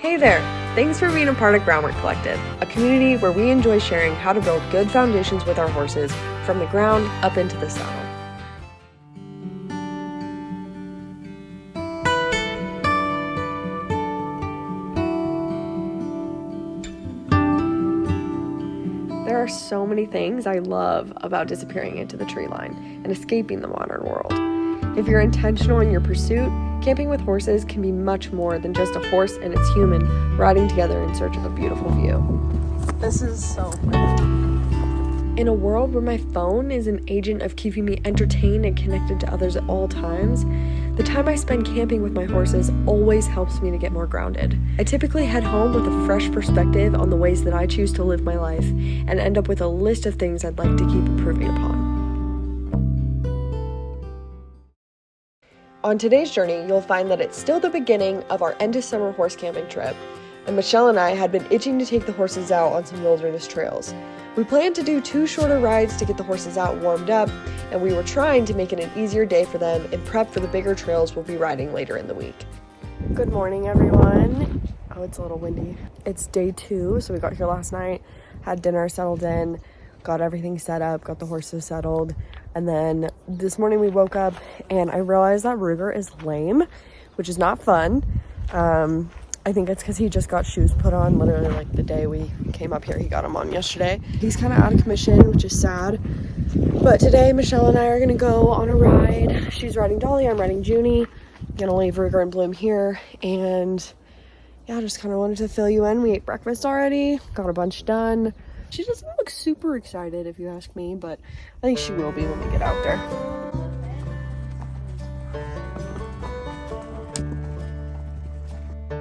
Hey there! Thanks for being a part of Groundwork Collective, a community where we enjoy sharing how to build good foundations with our horses from the ground up into the saddle. There are so many things I love about disappearing into the tree line and escaping the modern world. If you're intentional in your pursuit, camping with horses can be much more than just a horse and its human riding together in search of a beautiful view. This is so pretty. In a world where my phone is an agent of keeping me entertained and connected to others at all times, the time I spend camping with my horses always helps me to get more grounded. I typically head home with a fresh perspective on the ways that I choose to live my life and end up with a list of things I'd like to keep improving upon. On today's journey, you'll find that it's still the beginning of our end of summer horse camping trip, and Michelle and I had been itching to take the horses out on some wilderness trails. We planned to do 2 shorter rides to get the horses out warmed up, and we were trying to make it an easier day for them and prep for the bigger trails we'll be riding later in the week. Good morning, everyone. Oh, it's a little windy. It's day 2, so we got here last night, had dinner, settled in, got everything set up, got the horses settled, and then this morning we woke up and I realized that Ruger is lame, which is not fun. I think it's because he just got shoes put on literally like the day we came up here. He got them on yesterday. He's kind of out of commission, which is sad. But today, Michelle and I are going to go on a ride. She's riding Dolly, I'm riding Junie. Gonna leave Ruger and Bloom here. And yeah, just kind of wanted to fill you in. We ate breakfast already, got a bunch done. She doesn't look super excited if you ask me, but I think she will be when we get out there.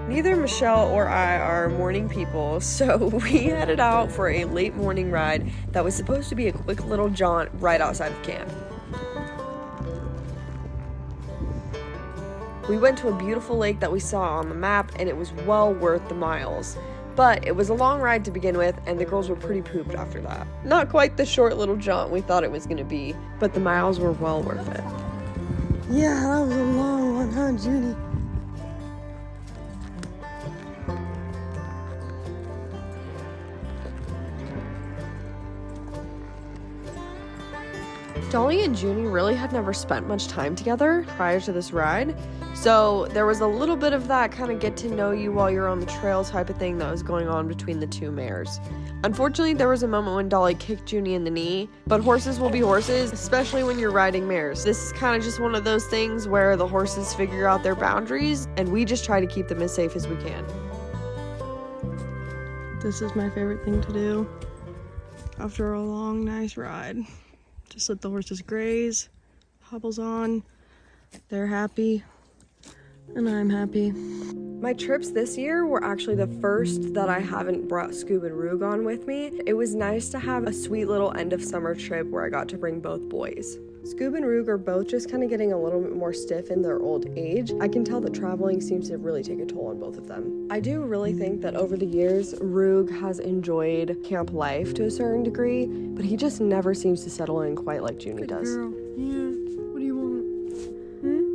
Neither Michelle or I are morning people, so we headed out for a late morning ride that was supposed to be a quick little jaunt right outside of camp. We went to a beautiful lake that we saw on the map, and it was well worth the miles. But it was a long ride to begin with, and the girls were pretty pooped after that. Not quite the short little jaunt we thought it was going to be, but the miles were well worth it. Yeah, that was a long one, huh, Junie? Dolly and Junie really had never spent much time together prior to this ride, so there was a little bit of that kind of get to know you while you're on the trail type of thing that was going on between the 2 mares. Unfortunately, there was a moment when Dolly kicked Junie in the knee, but horses will be horses, especially when you're riding mares. This is kind of just one of those things where the horses figure out their boundaries, and we just try to keep them as safe as we can. This is my favorite thing to do after a long, nice ride. Just let the horses graze, hobbles on, they're happy, and I'm happy. My trips this year were actually the first that I haven't brought Scoob and Rug on with me. It was nice to have a sweet little end of summer trip where I got to bring both boys. Scoob and Rug are both just kind of getting a little bit more stiff in their old age. I can tell that traveling seems to really take a toll on both of them. I do really think that over the years, Rug has enjoyed camp life to a certain degree, but he just never seems to settle in quite like Junie does. Girl. Yeah, what do you want?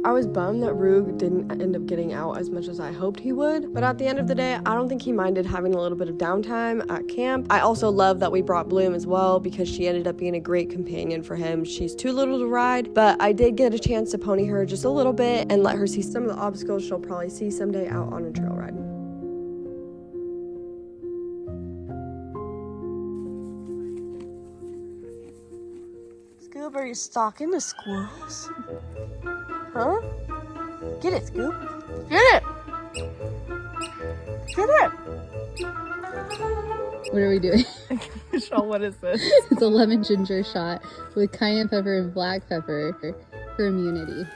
I was bummed that Rug didn't end up getting out as much as I hoped he would, but at the end of the day, I don't think he minded having a little bit of downtime at camp. I also love that we brought Bloom as well because she ended up being a great companion for him. She's too little to ride, but I did get a chance to pony her just a little bit and let her see some of the obstacles she'll probably see someday out on a trail ride. Scoob, are you stalking the squirrels? Huh? Get it, Scoob. Get it! Get it! What are we doing? Michelle, what is this? It's a lemon ginger shot with cayenne pepper and black pepper for immunity.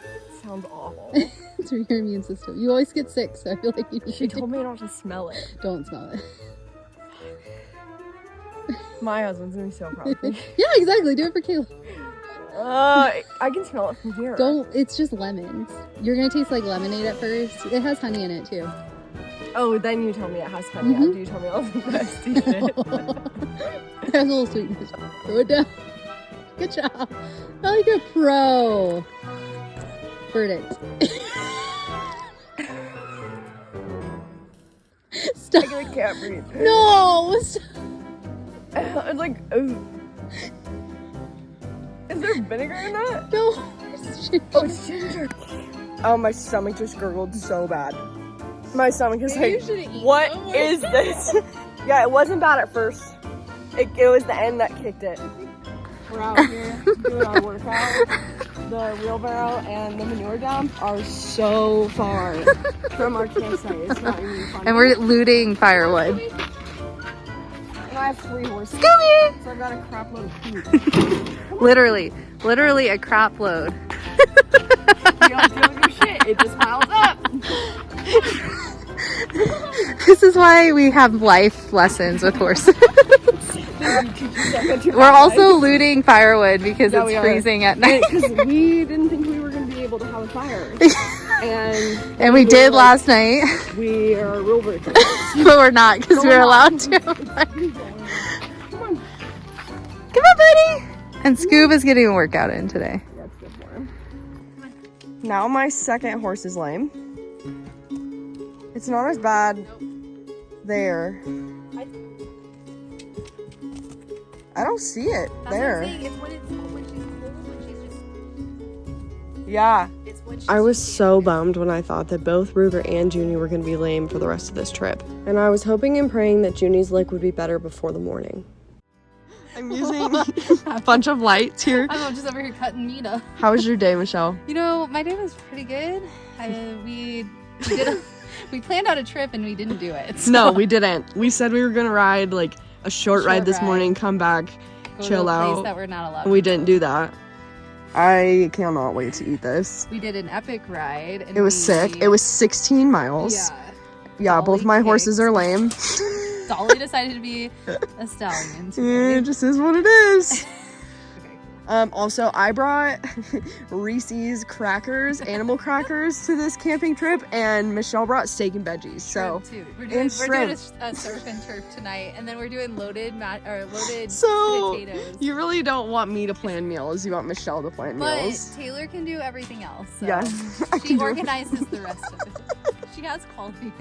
Sounds awful. It's for your immune system. You always get sick, so I feel like you need She to told me not to smell it. Don't smell it. My husband's gonna be so proud of me. Yeah, exactly. Do it for Kayla. I can smell it from here. Don't. It's just lemons. You're gonna taste like lemonade at first. It has honey in it too. Oh, then you tell me it has honey. After you tell me all the nasty shit. It has a little sweetness. Throw it down. Good job. I like a pro. Verdict. I can't breathe. No! Stop. It's like, ooh. Is there vinegar in that? No. It's ginger. Oh, it's ginger. Oh, my stomach just gurgled so bad. My stomach is Maybe you like, should've eaten what more." is this? Yeah, it wasn't bad at first. It was the end that kicked it. We're out here doing our workout. The wheelbarrow and the manure dump are so far from our campsite. It's not even funny. And we're looting firewood. And I have 3 horses. Scooby! So I've got a crap load of food. Literally a crap load. You don't do your shit. It just piles up. This is why we have life lessons with horses. We're also looting firewood because Yeah, it's we are. freezing at night. Because we didn't think we were going to be able to have a fire. And And we did last night, We are real virtuous. but we're not because we're allowed to. Come on. Come on, buddy! And Scoob is getting a workout in today. That's good for him. Now my second horse is lame. It's not as bad there. I don't see it there. Yeah. I was so bummed when I thought that both Ruger and Junie were going to be lame for the rest of this trip. And I was hoping and praying that Junie's leg would be better before the morning. I'm using a bunch of lights here. I'm just over here cutting Nina. How was your day, Michelle? You know, my day was pretty good. We planned out a trip and we didn't do it. So. No, we didn't. We said we were going to ride like a short ride this morning, come back, Go chill to a place out. that we're not allowed. We didn't do that. I cannot wait to eat this. We did an epic ride. And It was sick. It was 16 miles. Yeah. Yeah, both Dolly my horses kicked. are lame. Dolly decided to be a stallion. Yeah, Today. it just is what it is. Okay. Also, I brought Reese's crackers, animal crackers, to this camping trip, and Michelle brought steak and veggies. So, Shrimp, too. We're and doing shrimp. a surf and turf tonight, and then we're doing loaded So potatoes. you really don't want me to plan meals. You want Michelle to plan But meals. Taylor can do everything else. So Yeah, I can she do it. organizes the rest of it. She has qualities.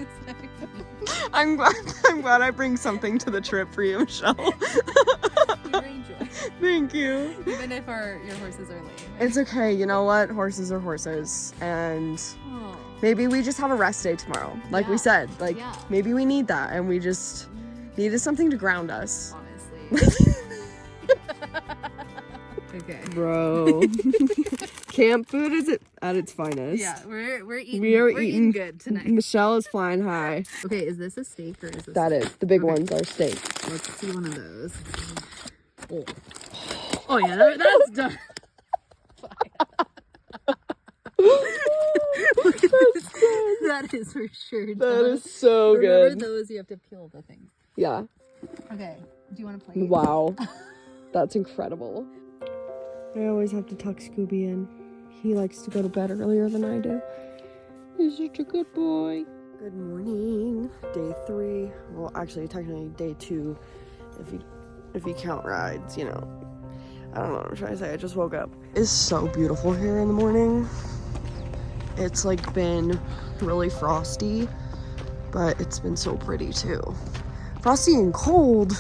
I'm glad I bring something to the trip for you, Michelle. You bring joy, Thank you. even if your horses are lame. It's okay. You know what? Horses are horses, and Oh. maybe we just have a rest day tomorrow. Like we Yeah. said, like Yeah. maybe we need that, and we just needed something to ground us. Honestly. Okay. Bro. Camp food is at its finest. Yeah, we're eating. We are we're eating good tonight. Michelle is flying high. Okay, is this a steak or is this? That is. The big Okay. ones are steak. Let's see one of those. Oh yeah, that's done. That is for sure. That is so Remember good. those? You have to peel the thing. Yeah. Okay. Do you want to play? Wow. That's incredible. I always have to tuck Scooby in. He likes to go to bed earlier than I do. He's such a good boy. Good morning. Day 3. Well, actually, technically day 2. If you count rides, you know. I don't know what I'm trying to say. I just woke up. It's so beautiful here in the morning. It's like been really frosty, but it's been so pretty too. Frosty and cold.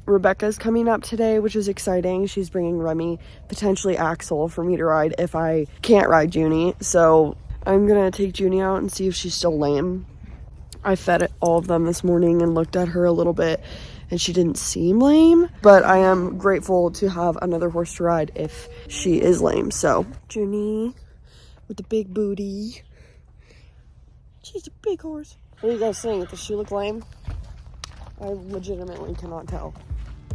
Rebecca's coming up today, which is exciting. She's bringing Remy, potentially Axel, for me to ride if I can't ride Junie. So I'm gonna take Junie out and see if she's still lame. I fed all of them this morning and looked at her a little bit, and she didn't seem lame, but I am grateful to have another horse to ride if she is lame. So Junie with the big booty. She's a big horse. What do you guys think? Does she look lame? I legitimately cannot tell.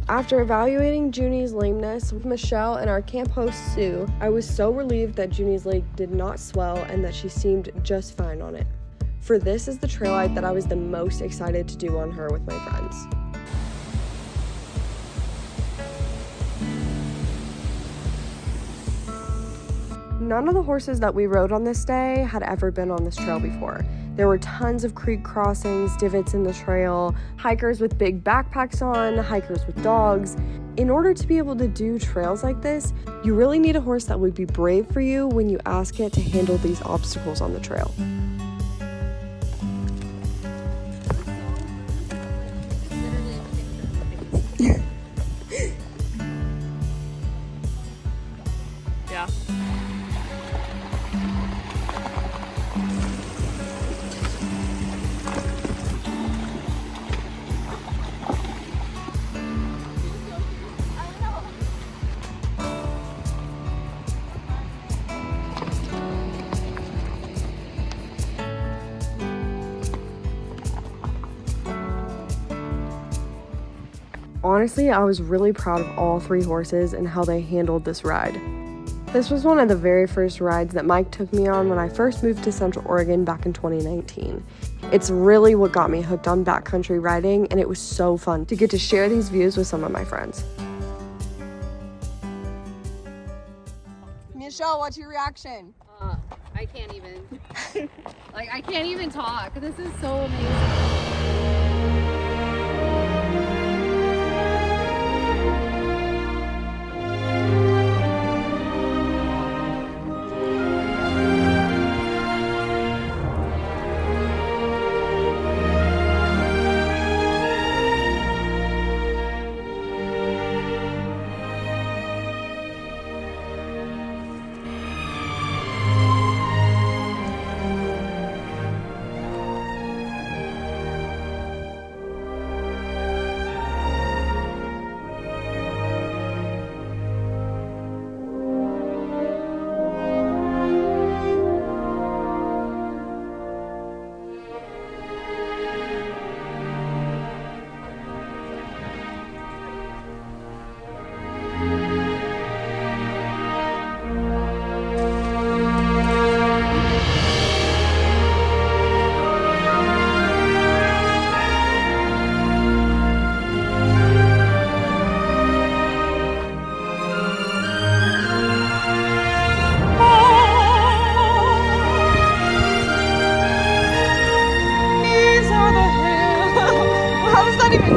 After evaluating Junie's lameness with Michelle and our camp host Sue, I was so relieved that Junie's leg did not swell and that she seemed just fine on it. For this is the trail ride that I was the most excited to do on her with my friends. None of the horses that we rode on this day had ever been on this trail before. There were tons of creek crossings, divots in the trail, hikers with big backpacks on, hikers with dogs. In order to be able to do trails like this, you really need a horse that would be brave for you when you ask it to handle these obstacles on the trail. Yeah. Honestly, I was really proud of all 3 horses and how they handled this ride. This was one of the very first rides that Mike took me on when I first moved to Central Oregon back in 2019. It's really what got me hooked on backcountry riding, and it was so fun to get to share these views with some of my friends. Michelle, what's your reaction? I can't even. I can't even talk. This is so amazing.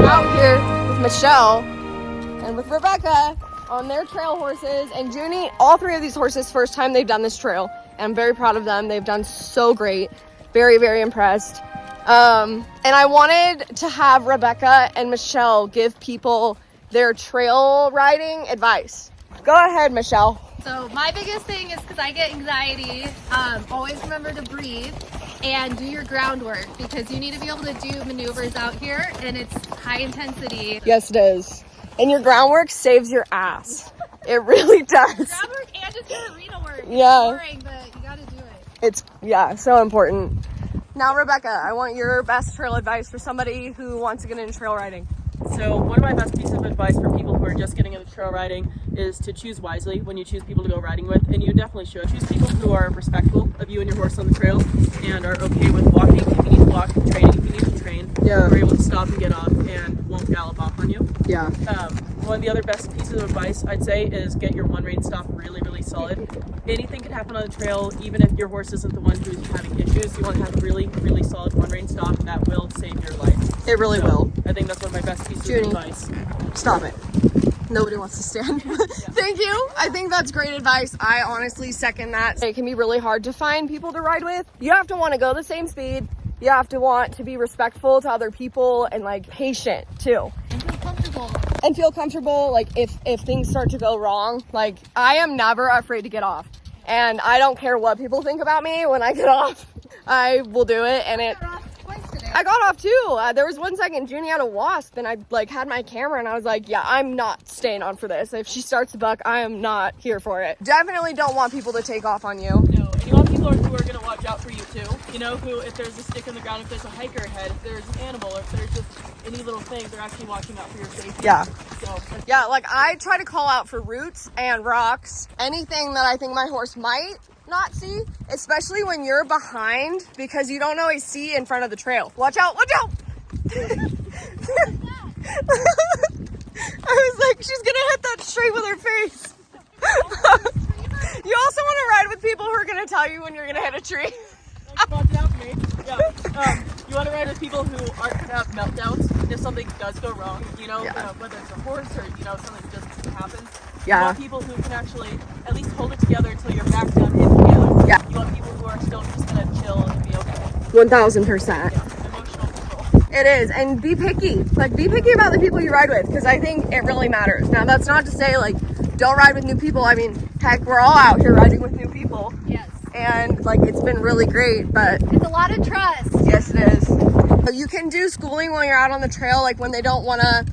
Out here with Michelle and with Rebecca on their trail horses, and Junie, all 3 of these horses, first time they've done this trail, and I'm very proud of them. They've done so great. Very, very impressed. And I wanted to have Rebecca and Michelle give people their trail riding advice. Go ahead, Michelle. So my biggest thing is, because I get anxiety, always remember to breathe and do your groundwork, because you need to be able to do maneuvers out here, and it's high intensity. Yes, it is. And your groundwork saves your ass. It really does. Groundwork and just your arena work. Yeah. It's boring, but you gotta do it. It's, yeah, so important. Now, Rebecca, I want your best trail advice for somebody who wants to get into trail riding. So one of my best pieces of advice for people who are just getting into trail riding is to choose wisely when you choose people to go riding with, and you definitely should. Choose people who are respectful of you and your horse on the trail and are okay with walking if you need to walk, training if you need to train, Yeah. are able to stop and get off and won't gallop off on you. Yeah. One of the other best pieces of advice I'd say is get your one rein stop really, really solid. Anything can happen on the trail, even if your horse isn't the one who's having issues. You want to have a really, really solid one rein stop that will save your life. It really will. I think that's one of my best pieces Junie. of advice. Stop it. Nobody wants to stand. Thank you. I think that's great advice. I honestly second that. It can be really hard to find people to ride with. You have to want to go the same speed. You have to want to be respectful to other people and patient too. And feel comfortable. And feel comfortable. If things start to go wrong, I am never afraid to get off. And I don't care what people think about me when I get off. I will do it. And I got off too. There was 1 second Junie had a wasp, and I had my camera, and I was like, yeah, I'm not staying on for this. If she starts to buck, I am not here for it. Definitely don't want people to take off on you. No, and you want people who are going to watch out for you too. You know, who, if there's a stick in the ground, if there's a hiker ahead, if there's an animal, if there's just any little thing, they're actually watching out for your safety. Yeah. So Yeah, I try to call out for roots and rocks, anything that I think my horse might not see, especially when you're behind, because you don't always see in front of the trail. Watch out, watch out! I was like, she's gonna hit that straight with her face. You also want to ride with people who are going to tell you when you're going to hit a tree. Like, watch out for me. Yeah. You want to ride with people who aren't going to have meltdowns if something does go wrong, you know, whether it's a horse or, you know, something just happens. You want people who can actually at least hold it together until you're back down in together. Yeah. You want people who are still just going to chill and be okay. 1000%. Yeah. Emotional control. It is. And be picky. Like, be picky about the people you ride with, because I think it really matters. Now, that's not to say, like, don't ride with new people. I mean, heck, we're all out here riding with new people. Yes. And, like, it's been really great, but... It's a lot of trust. Yes, it is. You can do schooling while you're out on the trail, like, when they don't want to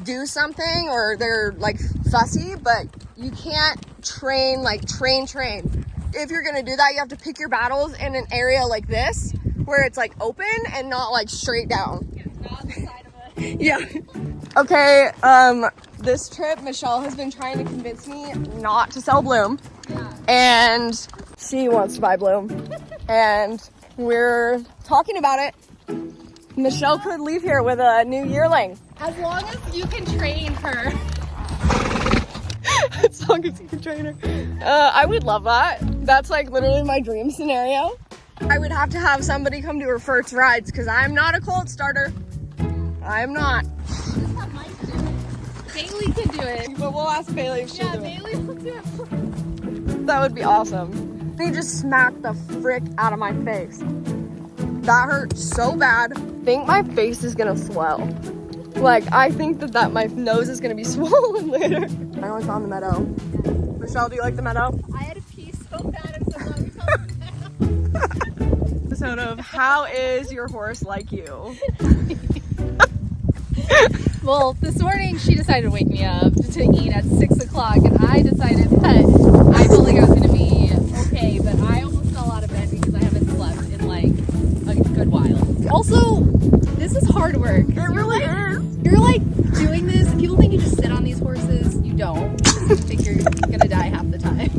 do something or they're, like, fussy, but you can't train. If you're going to do that, you have to pick your battles in an area like this, where it's, like, open and not, like, straight down. Not on the side of it. Yeah. Okay, this trip, Michelle has been trying to convince me not to sell Bloom. Yeah. And she wants to buy Bloom. And we're talking about it. Michelle could leave here with a new yearling. As long as you can train her. As long as you can train her. I would love that. That's like literally my dream scenario. I would have to have somebody come to her first rides because I'm not a cold starter. I'm not. Just have Mike do it. Bailey can do it. But we'll ask Bailey if she'll Yeah, do it. Bailey will do it. That would be awesome. They just smacked the frick out of my face. That hurt so bad. I think my face is gonna swell. Like, I think that my nose is gonna be swollen later. I only found the meadow. Michelle, do you like the meadow? I had a pee so bad. I'm so glad we found it. Episode of How Is Your Horse Like You? Well, this morning she decided to wake me up to eat at 6 o'clock, and I decided that I felt like I was going to be okay, but I almost fell out of bed because I haven't slept in like a good while. Also, this is hard work. It really is. You're like doing this, and people think you just sit on these horses. You don't. You think you're going to die half the time.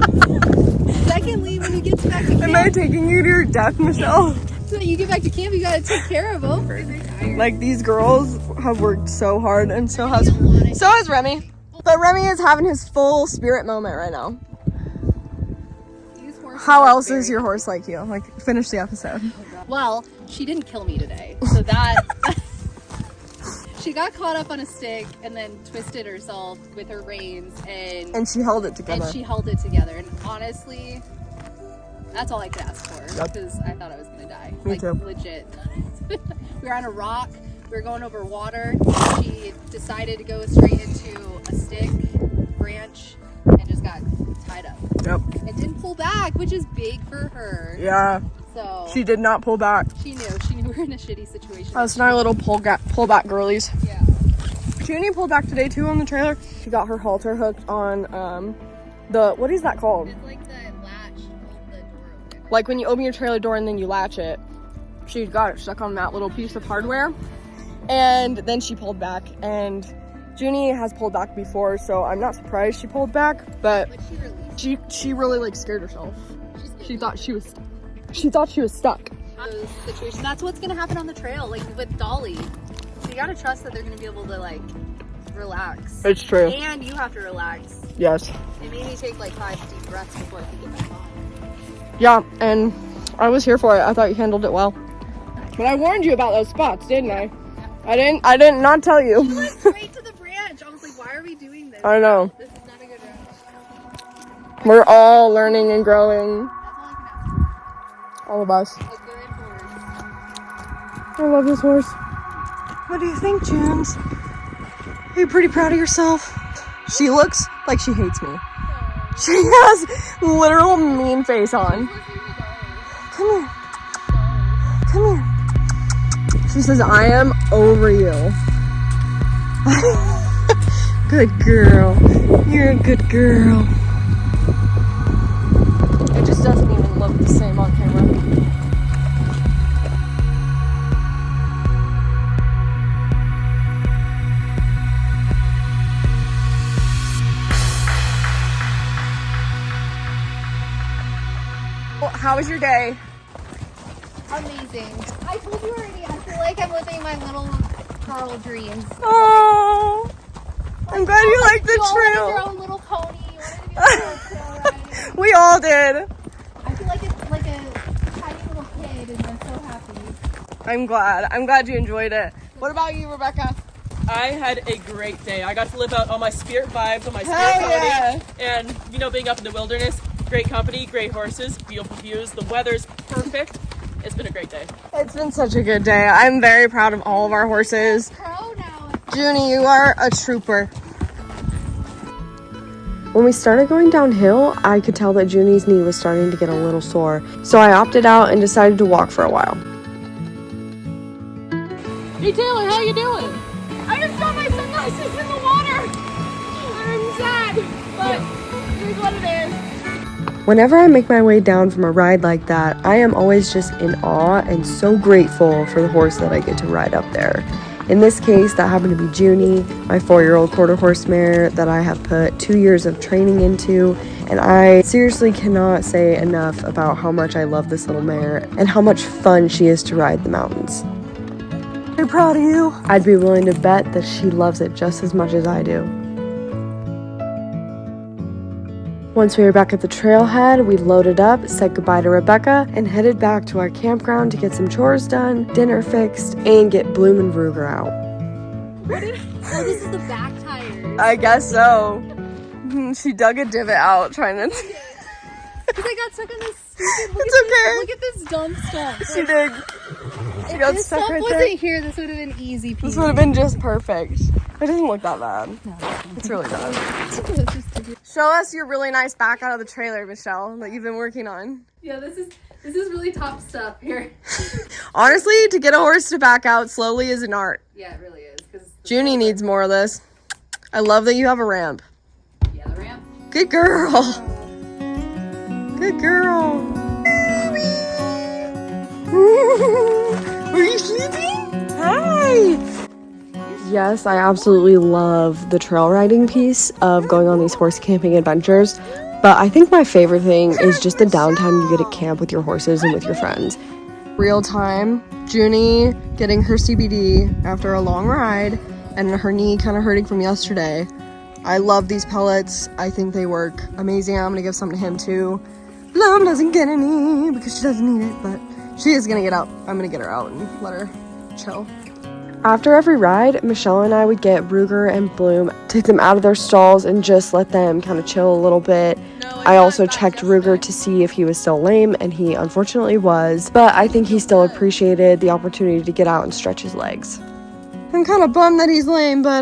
Secondly, when you get back to camp, Am I taking you to your death, Michelle? so you get back to camp, you got to take care of them. Like, these girls have worked so hard, and so has Remy. But Remy is having his full spirit moment right now. These horses How are else very- is your horse like you? Like, finish the episode. Well, she didn't kill me today, so that she got caught up on a stick and then twisted herself with her reins, and And she held it together. she held it together. And honestly, that's all I could ask for Yep. because I thought I was gonna die. Me like too. legit. We were on a rock. We were going over water. She decided to go straight into a stick branch and just got tied up. Yep. And didn't pull back, which is big for her. Yeah. So She did not pull back. she knew we were in a shitty situation. That's our little pullback girlies. Yeah. Junie pulled back today too on the trailer. She got her halter hooked on what is that called? It's like the latch to hold the door open. Like when you open your trailer door and then you latch it. She got it stuck on that little piece of hardware. And then she pulled back, and Junie has pulled back before, so I'm not surprised she pulled back, but But she released. she really like scared herself. She's She thought she was stuck. those situations. That's what's gonna happen on the trail, like with Dolly. So you gotta trust that they're gonna be able to like relax. It's true. And you have to relax. Yes. It made me take like 5 deep breaths before I could get back on. Yeah, and I was here for it. I thought you handled it well. But I warned you about those spots, didn't I? I didn't not tell you. Went straight to the branch. I was like, why are we doing this? I know. This is not a good route. We're all learning and growing. That's all I can ask All of us. for. A good horse. I love this horse. What do you think, James? Are you pretty proud of yourself? She looks like she hates me. She has literal mean face on. Come here. Come here. She says, I am over you. Good girl. You're a good girl. It just doesn't even look the same on camera. Well, how was your day? Amazing. I told you already, I feel like I'm living my little Carl dreams. Oh, I'm glad you like the You all wanted your trail. own little pony. You wanted to be on a trail ride. We all did. I feel like it's like a tiny little kid and I'm so happy. I'm glad. I'm glad you enjoyed it. What about you, Rebecca? I had a great day. I got to live out all my spirit vibes, all my spirit Hell yeah. quality, and you know, being up in the wilderness, great company, great horses, beautiful views. The weather's perfect. It's been a great day. It's been such a good day. I'm very proud of all of our horses. Pro now. Junie, you are a trooper. When we started going downhill, I could tell that Junie's knee was starting to get a little sore, so I opted out and decided to walk for a while. Hey Taylor, how you doing? I just saw my sunglasses in the water. I'm sad, but here's what it is. Whenever I make my way down from a ride like that, I am always just in awe and so grateful for the horse that I get to ride up there. In this case, that happened to be Junie, my 4-year-old quarter horse mare that I have put 2 years of training into, and I seriously cannot say enough about how much I love this little mare and how much fun she is to ride the mountains. I'm proud of you. I'd be willing to bet that she loves it just as much as I do. Once we were back at the trailhead, we loaded up, said goodbye to Rebecca, and headed back to our campground to get some chores done, dinner fixed, and get Bloom and Ruger out. Oh, this is the back tires. I guess so. She dug a divot out trying to... Because I got stuck on this stupid. It's Look at this dumb stump. She did. She got This stuck stump right wasn't there. here. This would have been easy. This would have been just perfect. It doesn't look that bad. It's really bad. Show us your really nice back out of the trailer, Michelle, that you've been working on. Yeah, this is really top stuff here. Honestly, to get a horse to back out slowly is an art. Yeah, it really is. Because Junie needs more of this. I love that you have a ramp. yeah, the ramp. Good girl. Good girl. Are you sleeping? Hi. Yes, I absolutely love the trail riding piece of going on these horse camping adventures, but I think my favorite thing is just the downtime you get at camp with your horses and with your friends. Real time, Junie getting her CBD after a long ride and her knee kind of hurting from yesterday. I love these pellets. I think they work amazing. I'm gonna give some to him too. Bloom doesn't get any because she doesn't need it, but she is gonna get out. I'm gonna get her out and let her chill. After every ride, Michelle and I would get Ruger and Bloom, take them out of their stalls and just let them kind of chill a little bit. I also checked Ruger to see if he was still lame, and he unfortunately was, but I think he still appreciated the opportunity to get out and stretch his legs. I'm kind of bummed that he's lame, but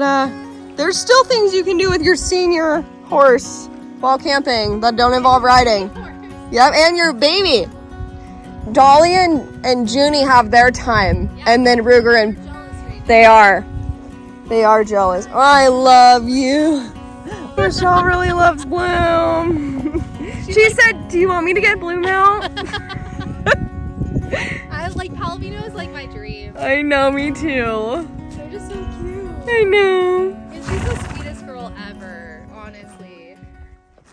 there's still things you can do with your senior horse while camping that don't involve riding. Yep, and your baby. Dolly and Junie have their time, and then Ruger and they are jealous. Oh, I love you. Michelle really loves Bloom. She said, "Do you want me to get Bloom out?" I like Palomino is like my dream. I know, me too. They're just so cute. I know. And she's the sweetest girl ever, honestly.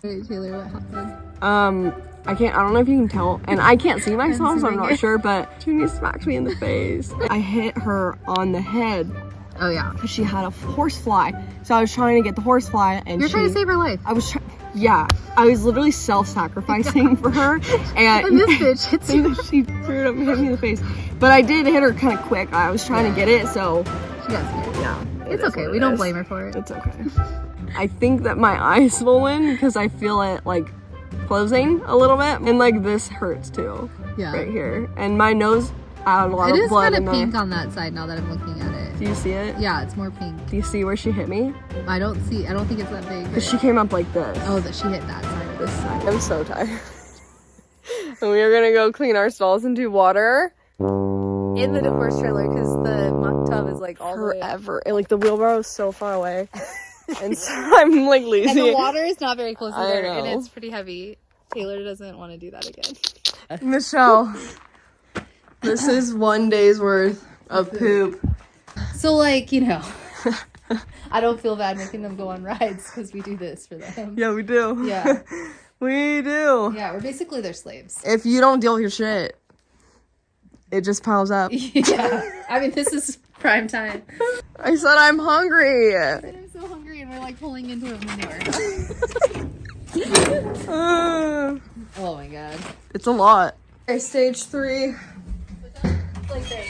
Wait, Taylor, what happened? I don't know if you can tell, and I can't see myself, so I'm not sure, but Junie smacked me in the face. I hit her on the head Oh yeah. because she had a horsefly. So I was trying to get the horsefly, and You're trying to save her life. I was literally self-sacrificing for her, and And this bitch hits you. she threw it up and hit me in the face. But I did hit her kind of quick. I was trying to get it, so She got scared. yeah. It's okay. We don't blame her for it. It's okay. I think that my eye's swollen because I feel it like closing a little bit, and like this hurts too. Yeah. Right here, and my nose had a lot It of is blood kind in of there. pink on that side now that I'm looking at it. Do you see it? Yeah, it's more pink. Do you see where she hit me? I don't think it's that big. Because she came up like this. Oh, that she hit that side. This side. I'm so tired. And we are gonna go clean our stalls and do water. In the horse trailer because the muck tub is like all the way up. Forever. And like the wheelbarrow is so far away. And so I'm like lazy. And the water is not very close I either, and know. it's pretty heavy. Taylor doesn't want to do that again. Michelle, this is one day's worth of poop. So like, you know, I don't feel bad making them go on rides because we do this for them. Yeah, we do. Yeah. We do. Yeah, we're basically their slaves. If you don't deal with your shit, it just piles up. Yeah. I mean, this is prime time. I said I'm hungry. I'm so hungry and we're like pulling into a manure. Oh my god. It's a lot. Okay, stage 3. Like this.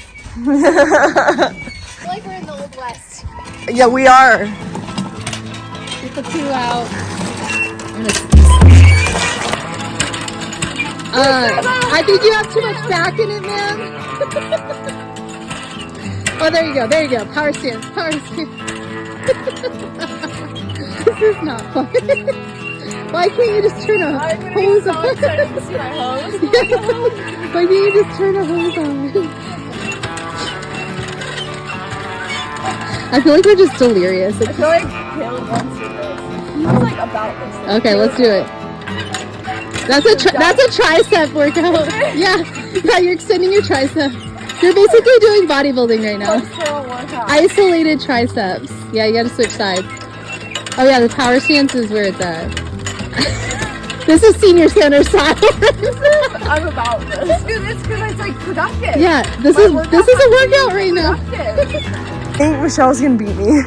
Like we're in the Old West. Yeah, we are. Get the 2 out. I think you have too much back in it, man. Oh, there you go. There you go. Power stance. Power stance. This is not fun. Why can't you just turn a hose on? to see my hose. Why can't you just turn a hose on? I feel like we're just delirious. I feel like Caleb wants to do this. He's like about this. Okay, let's do it. That's a tricep workout. Yeah, you're extending your triceps. You're basically doing bodybuilding right now. Isolated triceps. Yeah, you gotta switch sides. Oh yeah, the power stance is where it's at. This is senior center style. I'm about this. Do this because it's like productive. Yeah, this is a workout right now. I think Michelle's gonna beat me.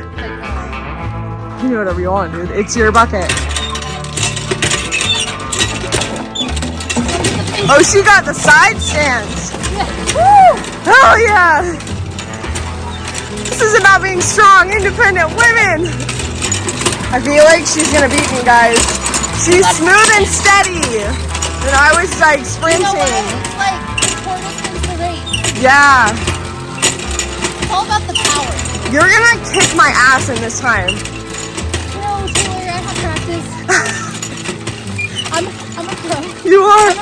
You do whatever you want, dude. It's your bucket. Oh, she got the side stance. Woo! Hell yeah! This is about being strong, independent women. I feel like she's gonna beat me, guys. She's smooth and steady, and I was like sprinting. You know what? It's like portal spins the race. Yeah, It's all about the power. you're gonna kick my ass in this time. No, Taylor, I have practice. I'm a pro. You are.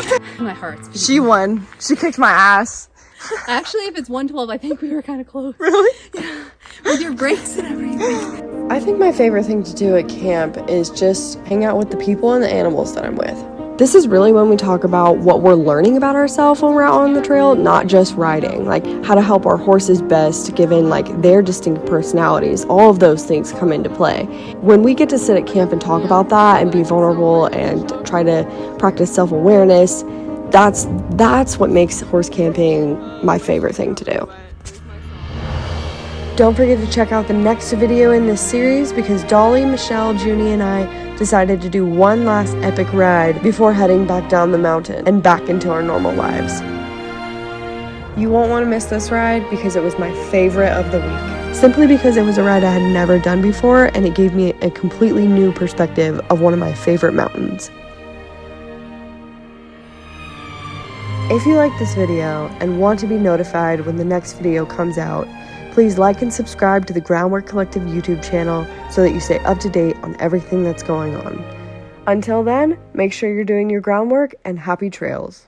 My heart's beating. She won. She kicked my ass. Actually, if it's 112, I think we were kind of close. Really? With your brakes and everything. I think my favorite thing to do at camp is just hang out with the people and the animals that I'm with. This is really when we talk about what we're learning about ourselves when we're out on the trail, not just riding, like how to help our horses best given like their distinct personalities. All of those things come into play. When we get to sit at camp and talk about that and be vulnerable and try to practice self-awareness, that's what makes horse camping my favorite thing to do. Don't forget to check out the next video in this series because Dolly, Michelle, Junie, and I decided to do one last epic ride before heading back down the mountain and back into our normal lives. You won't want to miss this ride because it was my favorite of the week. Simply because it was a ride I had never done before and it gave me a completely new perspective of one of my favorite mountains. If you like this video and want to be notified when the next video comes out, please like and subscribe to the Groundwork Collective YouTube channel so that you stay up to date on everything that's going on. Until then, make sure you're doing your groundwork and happy trails.